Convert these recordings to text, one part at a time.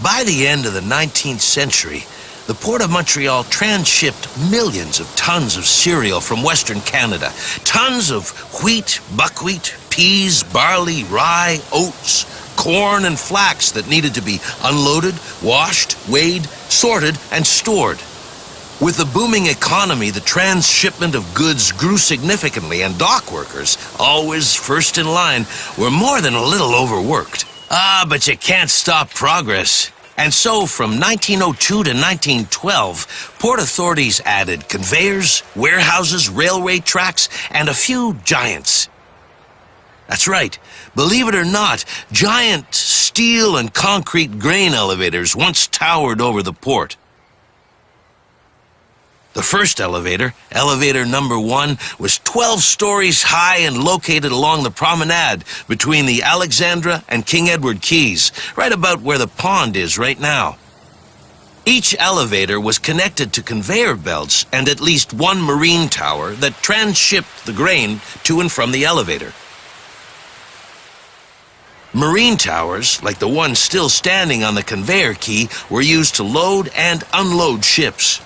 By the end of the 19th century, the Port of Montreal transshipped millions of tons of cereal from Western Canada. Tons of wheat, buckwheat, peas, barley, rye, oats, corn, and flax that needed to be unloaded, washed, weighed, sorted, and stored. With the booming economy, the transshipment of goods grew significantly, and dock workers, always first in line, were more than a little overworked. But you can't stop progress. And so, from 1902 to 1912, port authorities added conveyors, warehouses, railway tracks, and a few giants. That's right. Believe it or not, giant steel and concrete grain elevators once towered over the port. The first elevator, elevator number 1, was 12 stories high and located along the promenade between the Alexandra and King Edward Quays, right about where the pond is right now. Each elevator was connected to conveyor belts and at least one marine tower that transshipped the grain to and from the elevator. Marine towers, like the one still standing on the conveyor quay, were used to load and unload ships.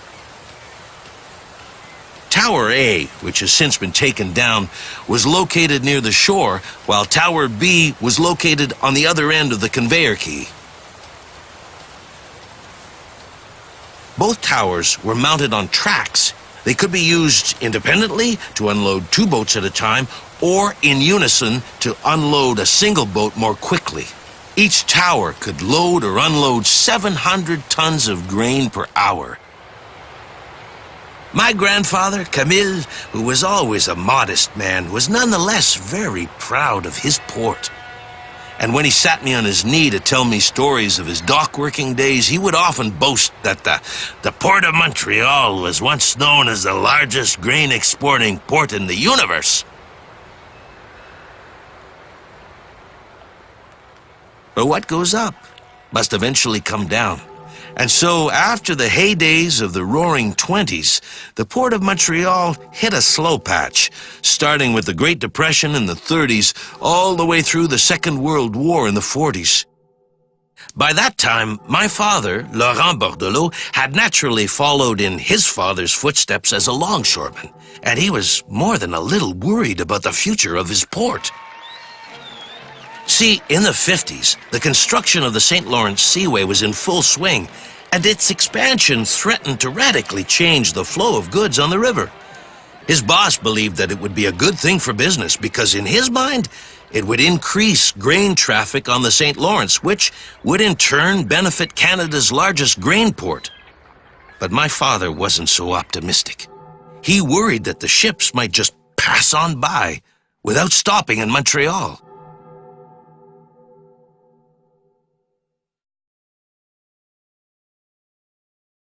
Tower A, which has since been taken down, was located near the shore, while Tower B was located on the other end of the conveyor quay. Both towers were mounted on tracks. They could be used independently to unload 2 boats at a time, or in unison to unload a single boat more quickly. Each tower could load or unload 700 tons of grain per hour. My grandfather, Camille, who was always a modest man, was nonetheless very proud of his port. And when he sat me on his knee to tell me stories of his dock-working days, he would often boast that the Port of Montreal was once known as the largest grain-exporting port in the universe. But what goes up must eventually come down. And so, after the heydays of the Roaring '20s, the Port of Montreal hit a slow patch, starting with the Great Depression in the '30s, all the way through the Second World War in the '40s. By that time, my father, Laurent Bordelot, had naturally followed in his father's footsteps as a longshoreman, and he was more than a little worried about the future of his port. See, in the '50s, the construction of the St. Lawrence Seaway was in full swing, and its expansion threatened to radically change the flow of goods on the river. His boss believed that it would be a good thing for business because, in his mind, it would increase grain traffic on the St. Lawrence, which would in turn benefit Canada's largest grain port. But my father wasn't so optimistic. He worried that the ships might just pass on by without stopping in Montreal.